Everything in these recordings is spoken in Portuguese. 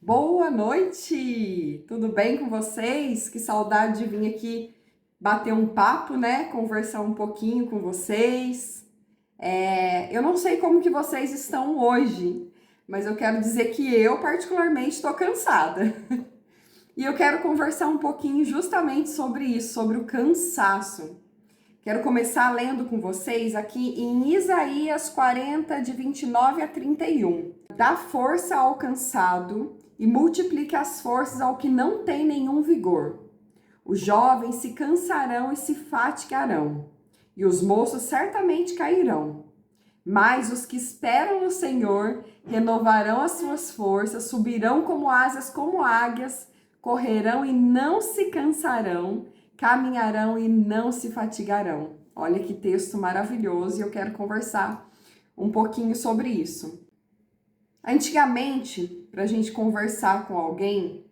Boa noite! Tudo bem com vocês? Que saudade de vir aqui bater um papo, né? Conversar um pouquinho com vocês. Eu não sei como que vocês estão hoje, mas eu quero dizer que eu particularmente estou cansada. E eu quero conversar um pouquinho justamente sobre isso, sobre o cansaço. Quero começar lendo com vocês aqui em Isaías 40, de 29 a 31. Dá força ao cansado e multiplique as forças ao que não tem nenhum vigor. Os jovens se cansarão e se fatigarão, e os moços certamente cairão. Mas os que esperam no Senhor renovarão as suas forças, subirão como asas, como águias, correrão e não se cansarão, caminharão e não se fatigarão. Olha que texto maravilhoso e eu quero conversar um pouquinho sobre isso. Antigamente, para a gente conversar com alguém,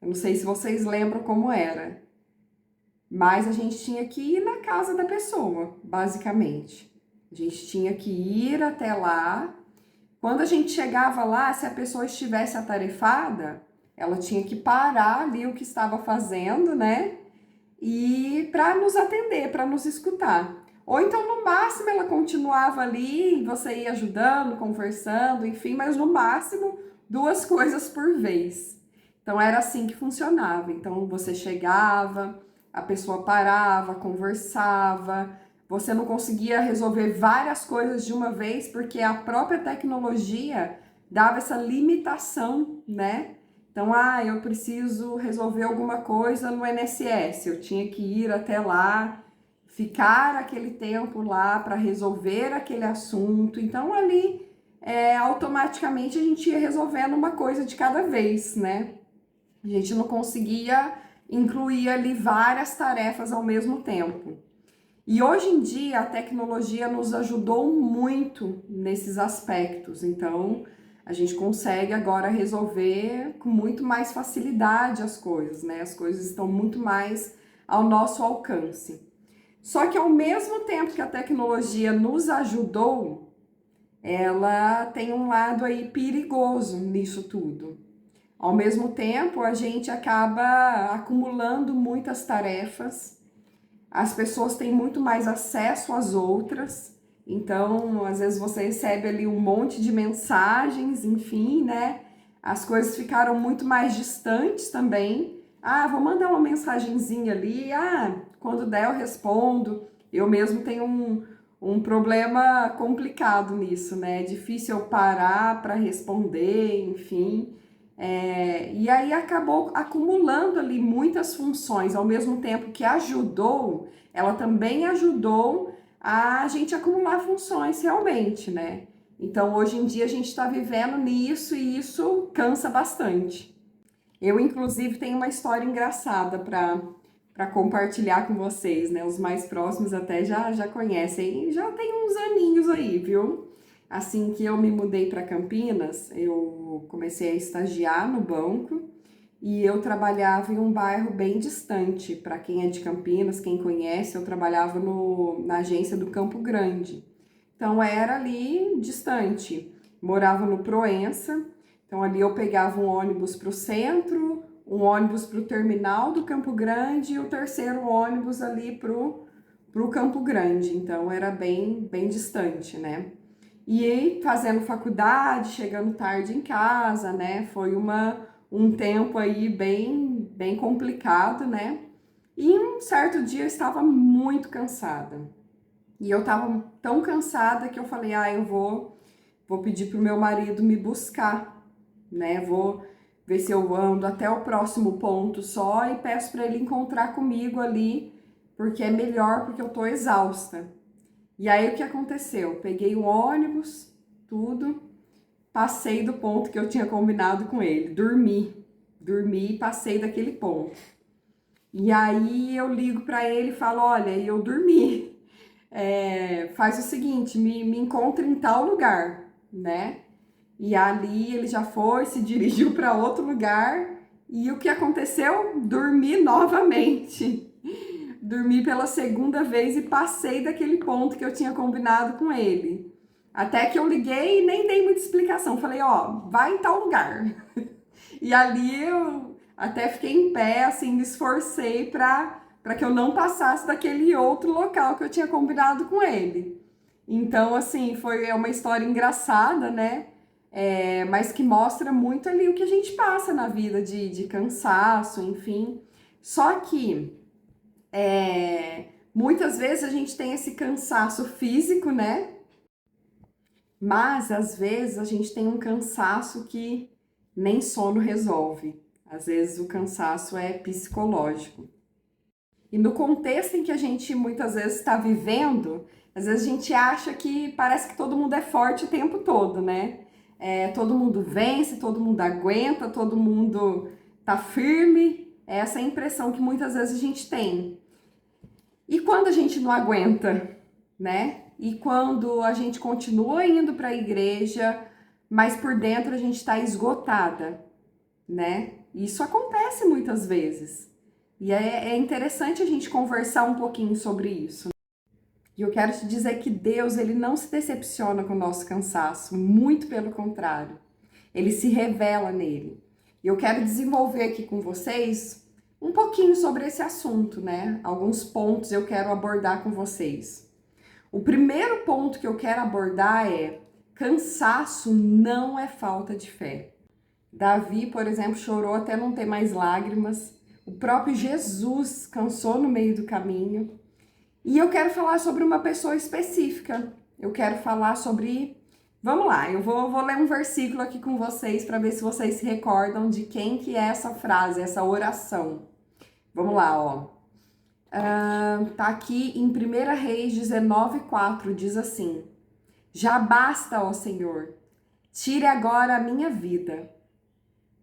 eu não sei se vocês lembram como era, mas a gente tinha que ir na casa da pessoa, basicamente. A gente tinha que ir até lá. Quando a gente chegava lá, se a pessoa estivesse atarefada, ela tinha que parar ali o que estava fazendo, né? E para nos atender, para nos escutar. Ou então, no máximo, ela continuava ali, você ia ajudando, conversando, enfim, mas no máximo 2 coisas por vez. Então era assim que funcionava. Então você chegava, a pessoa parava, conversava, você não conseguia resolver várias coisas de uma vez porque a própria tecnologia dava essa limitação, né? Então, eu preciso resolver alguma coisa no INSS, eu tinha que ir até lá, ficar aquele tempo lá para resolver aquele assunto. Então, ali, automaticamente a gente ia resolvendo uma coisa de cada vez, né? A gente não conseguia incluir ali várias tarefas ao mesmo tempo. E hoje em dia a tecnologia nos ajudou muito nesses aspectos, então a gente consegue agora resolver com muito mais facilidade as coisas, né? As coisas estão muito mais ao nosso alcance. Só que ao mesmo tempo que a tecnologia nos ajudou, ela tem um lado aí perigoso nisso tudo. Ao mesmo tempo, a gente acaba acumulando muitas tarefas, as pessoas têm muito mais acesso às outras, então às vezes você recebe ali um monte de mensagens, enfim, né? As coisas ficaram muito mais distantes também. Vou mandar uma mensagenzinha ali, quando der eu respondo. Eu mesmo tenho um problema complicado nisso, né? É difícil eu parar para responder, enfim. E aí acabou acumulando ali muitas funções, ao mesmo tempo que ajudou, ela também ajudou a gente acumular funções realmente, né? Então hoje em dia a gente está vivendo nisso e isso cansa bastante. Eu, inclusive, tenho uma história engraçada para compartilhar com vocês, né? Os mais próximos até já conhecem, já tem uns aninhos aí, viu? Assim que eu me mudei para Campinas, eu comecei a estagiar no banco e eu trabalhava em um bairro bem distante. Para quem é de Campinas, quem conhece, eu trabalhava na agência do Campo Grande. Então era ali distante. Morava no Proença, então ali eu pegava um ônibus para o centro, um ônibus para o terminal do Campo Grande e o terceiro ônibus ali para o Campo Grande. Então era bem distante, né? E aí, fazendo faculdade, chegando tarde em casa, né? Foi um tempo aí bem complicado, né? E um certo dia eu estava muito cansada. E eu estava tão cansada que eu falei, eu vou pedir pro meu marido me buscar, né? Vou ver se eu ando até o próximo ponto só e peço para ele encontrar comigo ali, porque é melhor, porque eu tô exausta. E aí o que aconteceu? Peguei o ônibus, tudo, passei do ponto que eu tinha combinado com ele, dormi e passei daquele ponto. E aí eu ligo para ele e falo, olha, eu dormi. Faz o seguinte, me encontra em tal lugar, né? E ali ele já foi, se dirigiu para outro lugar e o que aconteceu? Dormi novamente. Dormi pela segunda vez e passei daquele ponto que eu tinha combinado com ele. Até que eu liguei e nem dei muita explicação. Falei, vai em tal lugar. E ali eu até fiquei em pé, assim, me esforcei para que eu não passasse daquele outro local que eu tinha combinado com ele. Então, assim, foi uma história engraçada, né? Mas que mostra muito ali o que a gente passa na vida de cansaço, enfim. Só que muitas vezes a gente tem esse cansaço físico, né? Mas às vezes a gente tem um cansaço que nem sono resolve. Às vezes o cansaço é psicológico. E no contexto em que a gente muitas vezes está vivendo, às vezes a gente acha que parece que todo mundo é forte o tempo todo, né? Todo mundo vence, todo mundo aguenta, todo mundo tá firme. Essa é a impressão que muitas vezes a gente tem. E quando a gente não aguenta, né? E quando a gente continua indo para a igreja, mas por dentro a gente está esgotada, né? Isso acontece muitas vezes. E é interessante a gente conversar um pouquinho sobre isso. E eu quero te dizer que Deus, ele não se decepciona com o nosso cansaço, muito pelo contrário. Ele se revela nele. E eu quero desenvolver aqui com vocês um pouquinho sobre esse assunto, né? Alguns pontos eu quero abordar com vocês. O primeiro ponto que eu quero abordar é: cansaço não é falta de fé. Davi, por exemplo, chorou até não ter mais lágrimas. O próprio Jesus cansou no meio do caminho. E eu quero falar sobre uma pessoa específica. Eu quero falar sobre... Vamos lá, eu vou ler um versículo aqui com vocês para ver se vocês se recordam de quem que é essa frase, essa oração. Vamos lá, ó. Tá aqui em 1 Reis 19:4, diz assim: Já basta, ó Senhor, tire agora a minha vida.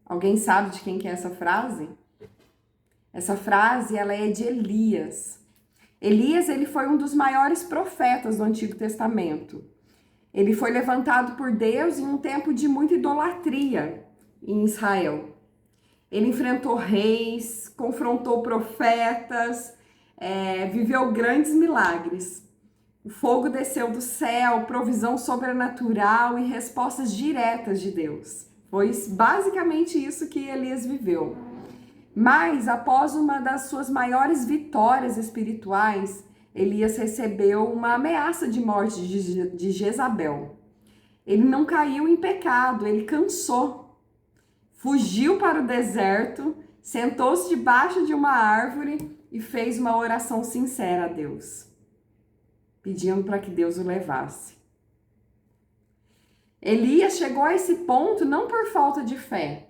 Alguém sabe de quem que é essa frase? Essa frase, ela é de Elias. Elias, ele foi um dos maiores profetas do Antigo Testamento. Ele foi levantado por Deus em um tempo de muita idolatria em Israel. Ele enfrentou reis, confrontou profetas, viveu grandes milagres. O fogo desceu do céu, provisão sobrenatural e respostas diretas de Deus. Foi basicamente isso que Elias viveu. Mas, após uma das suas maiores vitórias espirituais, Elias recebeu uma ameaça de morte de Jezabel. Ele não caiu em pecado, ele cansou. Fugiu para o deserto, sentou-se debaixo de uma árvore e fez uma oração sincera a Deus, pedindo para que Deus o levasse. Elias chegou a esse ponto não por falta de fé.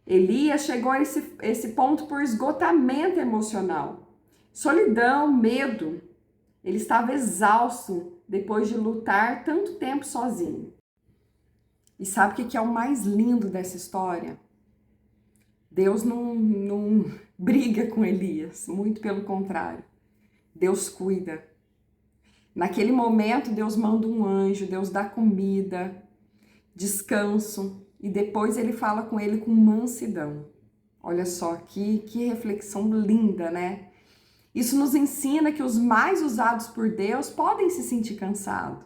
Elias chegou a esse ponto por esgotamento emocional, solidão, medo. Ele estava exausto depois de lutar tanto tempo sozinho. E sabe o que é o mais lindo dessa história? Deus não briga com Elias, muito pelo contrário. Deus cuida. Naquele momento, Deus manda um anjo, Deus dá comida, descanso, e depois ele fala com ele com mansidão. Olha só, que reflexão linda, né? Isso nos ensina que os mais usados por Deus podem se sentir cansados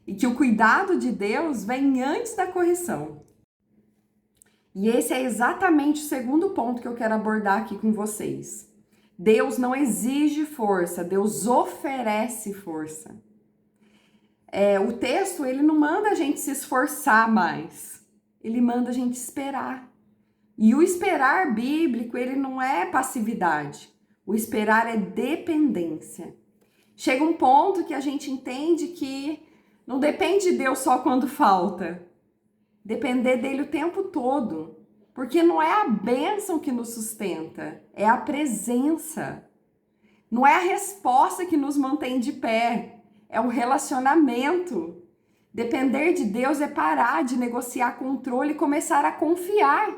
e que o cuidado de Deus vem antes da correção. E esse é exatamente o segundo ponto que eu quero abordar aqui com vocês. Deus não exige força, Deus oferece força. O texto, ele não manda a gente se esforçar mais, ele manda a gente esperar. E o esperar bíblico, ele não é passividade, o esperar é dependência. Chega um ponto que a gente entende que não depende de Deus só quando falta, depender dele o tempo todo, porque não é a bênção que nos sustenta, é a presença. Não é a resposta que nos mantém de pé, é o relacionamento. Depender de Deus é parar de negociar controle e começar a confiar.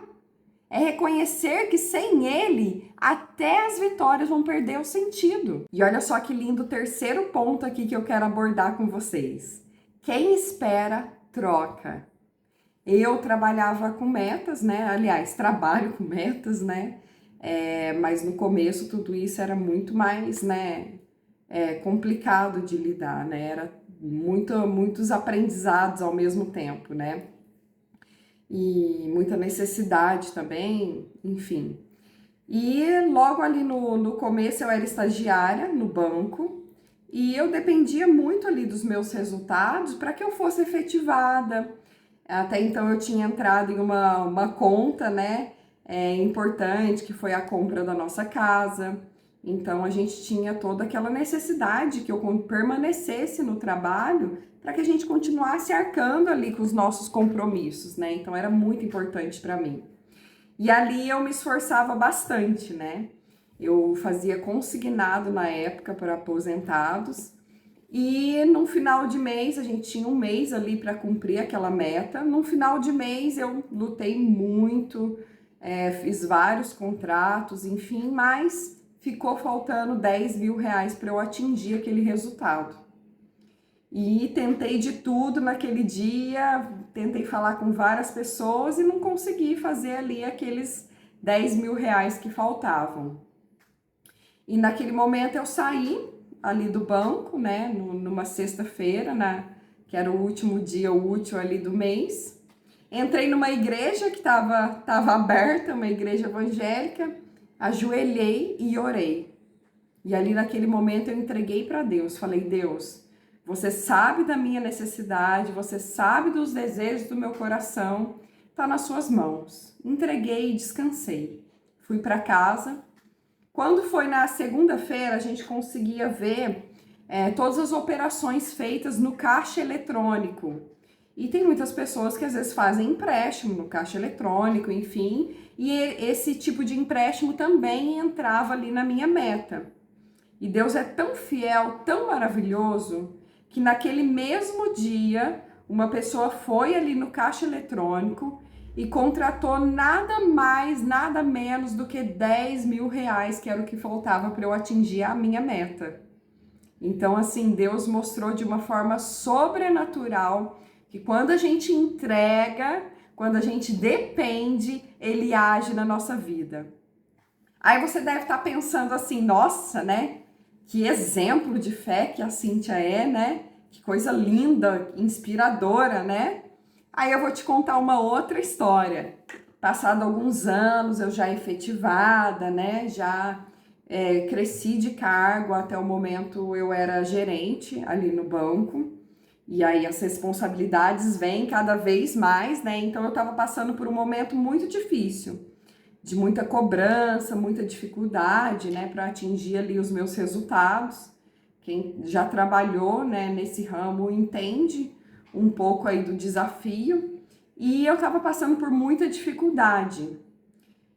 É reconhecer que sem Ele, até as vitórias vão perder o sentido. E olha só que lindo o terceiro ponto aqui que eu quero abordar com vocês. Quem espera, troca. Eu trabalhava com metas, né? Aliás, trabalho com metas, né? Mas no começo tudo isso era muito mais, né? Complicado de lidar, né? Era muitos aprendizados ao mesmo tempo, né? e muita necessidade também, enfim. E logo ali no começo eu era estagiária no banco e eu dependia muito ali dos meus resultados para que eu fosse efetivada. Até então eu tinha entrado em uma conta, né, importante, que foi a compra da nossa casa. Então a gente tinha toda aquela necessidade que eu permanecesse no trabalho para que a gente continuasse arcando ali com os nossos compromissos, né? Então era muito importante para mim. E ali eu me esforçava bastante, né? Eu fazia consignado na época para aposentados. E no final de mês, a gente tinha um mês ali para cumprir aquela meta. No final de mês, eu lutei muito, fiz vários contratos, enfim, mas ficou faltando 10 mil reais para eu atingir aquele resultado. E tentei de tudo naquele dia, tentei falar com várias pessoas e não consegui fazer ali aqueles 10 mil reais que faltavam. E naquele momento eu saí ali do banco, né, numa sexta-feira, que era o último dia útil ali do mês. Entrei numa igreja que tava aberta, uma igreja evangélica, ajoelhei e orei. E ali naquele momento eu entreguei para Deus, falei: Deus, você sabe da minha necessidade, você sabe dos desejos do meu coração, tá nas suas mãos. Entreguei e descansei. Fui para casa. Quando foi na segunda-feira, a gente conseguia ver todas as operações feitas no caixa eletrônico. E tem muitas pessoas que às vezes fazem empréstimo no caixa eletrônico, enfim, e esse tipo de empréstimo também entrava ali na minha meta. E Deus é tão fiel, tão maravilhoso, que naquele mesmo dia, uma pessoa foi ali no caixa eletrônico e contratou nada mais, nada menos do que 10 mil reais, que era o que faltava para eu atingir a minha meta. Então, assim, Deus mostrou de uma forma sobrenatural que quando a gente entrega, quando a gente depende, Ele age na nossa vida. Aí você deve estar pensando assim: nossa, né? Que exemplo de fé que a Cíntia é, né? Que coisa linda, inspiradora, né? Aí eu vou te contar uma outra história. Passado alguns anos, eu já efetivada, né? Já cresci de cargo, até o momento eu era gerente ali no banco. E aí as responsabilidades vêm cada vez mais, né? Então eu estava passando por um momento muito difícil, de muita cobrança, muita dificuldade, né, para atingir ali os meus resultados. Quem já trabalhou, né, nesse ramo entende um pouco aí do desafio. E eu estava passando por muita dificuldade.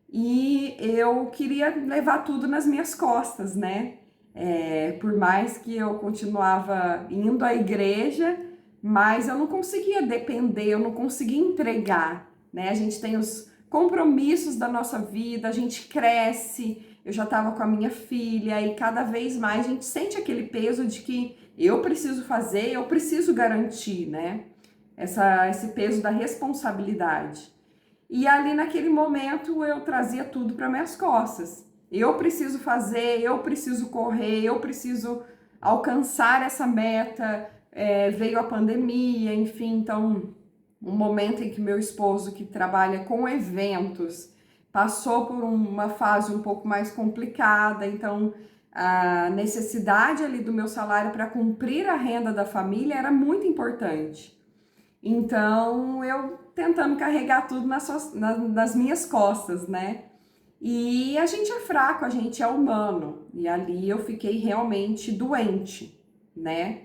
E eu queria levar tudo nas minhas costas, né? Por mais que eu continuava indo à igreja, mas eu não conseguia depender, eu não conseguia entregar, né? A gente tem os compromissos da nossa vida, a gente cresce. Eu já estava com a minha filha e cada vez mais a gente sente aquele peso de que eu preciso fazer, eu preciso garantir, né? Esse peso da responsabilidade. E ali naquele momento eu trazia tudo para minhas costas. Eu preciso fazer, eu preciso correr, eu preciso alcançar essa meta. Veio a pandemia, enfim, então um momento em que meu esposo, que trabalha com eventos, passou por uma fase um pouco mais complicada, então a necessidade ali do meu salário para cumprir a renda da família era muito importante. Então eu tentando carregar tudo nas minhas costas, né? E a gente é fraco, a gente é humano. E ali eu fiquei realmente doente, né?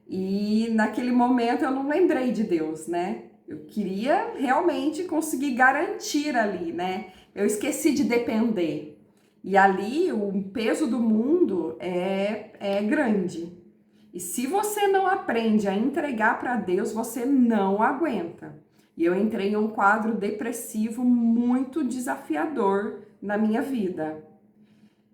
E naquele momento eu não lembrei de Deus, né? Eu queria realmente conseguir garantir ali, né? Eu esqueci de depender. E ali o peso do mundo é grande. E se você não aprende a entregar para Deus, você não aguenta. E eu entrei em um quadro depressivo muito desafiador na minha vida.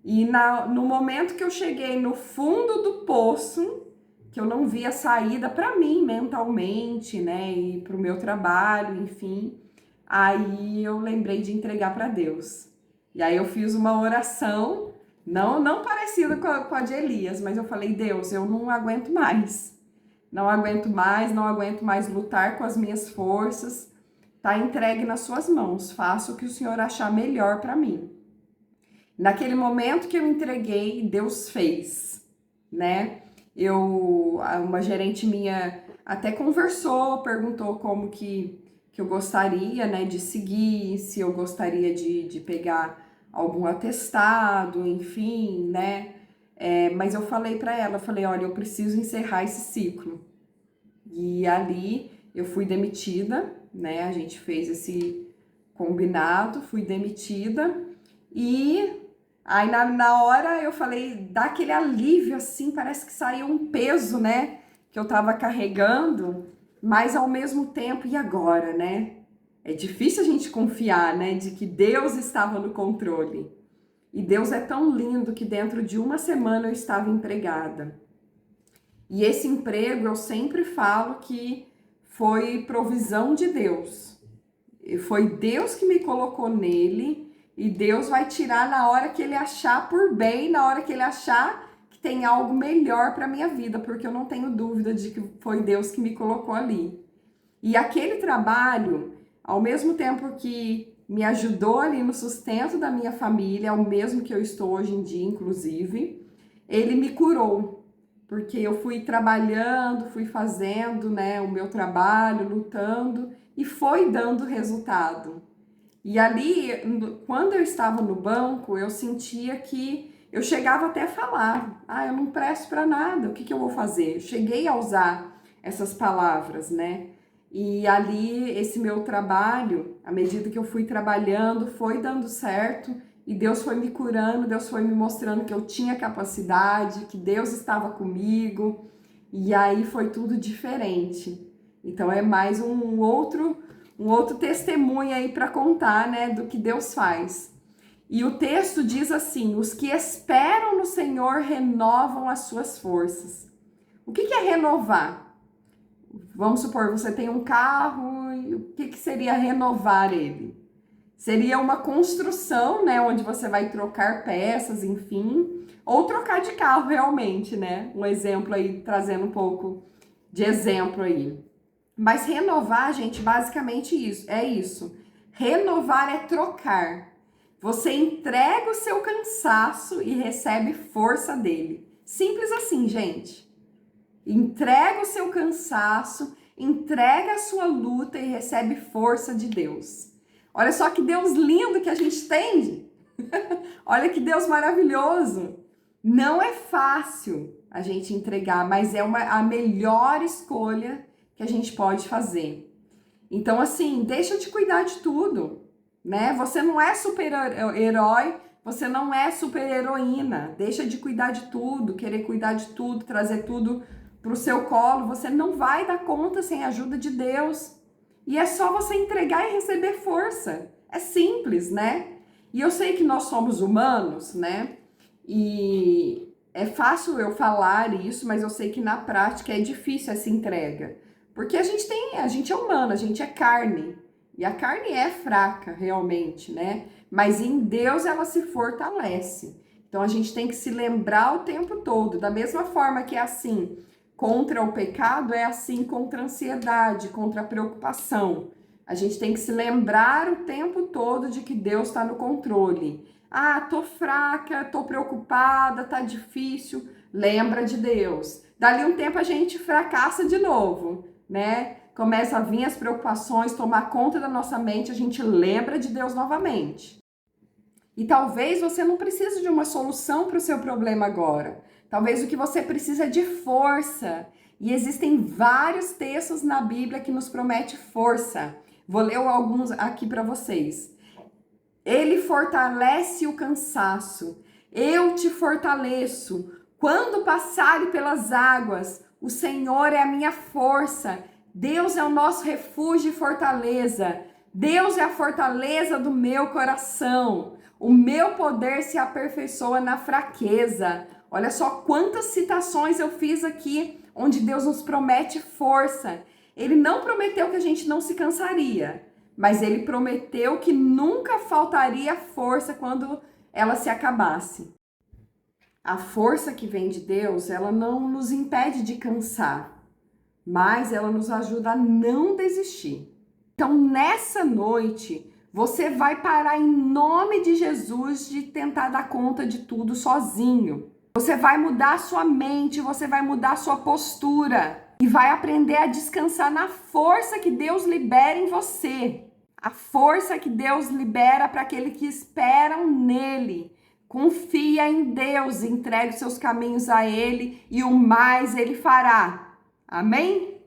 E no momento que eu cheguei no fundo do poço, que eu não via saída para mim mentalmente, né, e para o meu trabalho, enfim, aí eu lembrei de entregar para Deus. E aí eu fiz uma oração, não parecida com a de Elias, mas eu falei: Deus, eu não aguento mais. Não aguento mais lutar com as minhas forças. está entregue nas suas mãos, faça o que o Senhor achar melhor para mim. Naquele momento que eu entreguei, Deus fez, né? Uma gerente minha até conversou, perguntou como que eu gostaria, né, de seguir, se eu gostaria de pegar algum atestado, enfim, né? Mas eu falei para ela, falei, olha, eu preciso encerrar esse ciclo. E ali eu fui demitida, né? A gente fez esse combinado, fui demitida e aí na hora eu falei, dá aquele alívio assim, parece que saiu um peso, né? Que eu tava carregando, mas ao mesmo tempo, e agora, né? É difícil a gente confiar, né? De que Deus estava no controle. E Deus é tão lindo que dentro de uma semana eu estava empregada. E esse emprego eu sempre falo que foi provisão de Deus. Foi Deus que me colocou nele e Deus vai tirar na hora que ele achar por bem, na hora que ele achar que tem algo melhor para minha vida, porque eu não tenho dúvida de que foi Deus que me colocou ali. E aquele trabalho, ao mesmo tempo que me ajudou ali no sustento da minha família, é o mesmo que eu estou hoje em dia, inclusive, ele me curou, porque eu fui trabalhando, fui fazendo, né, o meu trabalho, lutando e foi dando resultado. E ali, quando eu estava no banco, eu sentia que eu chegava até a falar: ah, eu não presto para nada, o que eu vou fazer? Eu cheguei a usar essas palavras, né? E ali, esse meu trabalho, à medida que eu fui trabalhando, foi dando certo e Deus foi me curando, Deus foi me mostrando que eu tinha capacidade, que Deus estava comigo, e aí foi tudo diferente. Então é mais um outro testemunho aí para contar, né, do que Deus faz. E o texto diz assim: os que esperam no Senhor renovam as suas forças. O que é renovar? Vamos supor, você tem um carro, e o que seria renovar ele? Seria uma construção, né, onde você vai trocar peças, enfim, ou trocar de carro realmente, né? Um exemplo aí, trazendo um pouco de exemplo aí. Mas renovar, gente, basicamente isso. Renovar é trocar. Você entrega o seu cansaço e recebe força dele. Simples assim, gente. Entrega o seu cansaço, entrega a sua luta e recebe força de Deus. Olha só que Deus lindo que a gente tem. Olha que Deus maravilhoso. Não é fácil a gente entregar, mas é a melhor escolha que a gente pode fazer. Então, assim, deixa de cuidar de tudo, né? Você não é super-herói, você não é super-heroína. Deixa de cuidar de tudo, querer cuidar de tudo, trazer tudo pro seu colo. Você não vai dar conta sem a ajuda de Deus. E é só você entregar e receber força. É simples, né? E eu sei que nós somos humanos, né? E é fácil eu falar isso, mas eu sei que na prática é difícil essa entrega. Porque a gente é humano, a gente é carne. E a carne é fraca, realmente, né? Mas em Deus ela se fortalece. Então a gente tem que se lembrar o tempo todo. Da mesma forma que é assim contra o pecado, é assim contra a ansiedade, contra a preocupação. A gente tem que se lembrar o tempo todo de que Deus está no controle. Ah, tô fraca, tô preocupada, tá difícil. Lembra de Deus. Dali um tempo a gente fracassa de novo, né? Começa a vir as preocupações, tomar conta da nossa mente, a gente lembra de Deus novamente. E talvez você não precise de uma solução para o seu problema agora. Talvez o que você precisa é de força. E existem vários textos na Bíblia que nos promete força. Vou ler alguns aqui para vocês. Ele fortalece o cansaço. Eu te fortaleço. Quando passare pelas águas, o Senhor é a minha força. Deus é o nosso refúgio e fortaleza. Deus é a fortaleza do meu coração. O meu poder se aperfeiçoa na fraqueza. Olha só quantas citações eu fiz aqui, onde Deus nos promete força. Ele não prometeu que a gente não se cansaria, mas ele prometeu que nunca faltaria força quando ela se acabasse. A força que vem de Deus, ela não nos impede de cansar, mas ela nos ajuda a não desistir. Então, nessa noite, você vai parar em nome de Jesus de tentar dar conta de tudo sozinho. Você vai mudar a sua mente, você vai mudar a sua postura e vai aprender a descansar na força que Deus libera em você. A força que Deus libera para aqueles que esperam nele. Confia em Deus, entregue os seus caminhos a Ele e o mais Ele fará. Amém?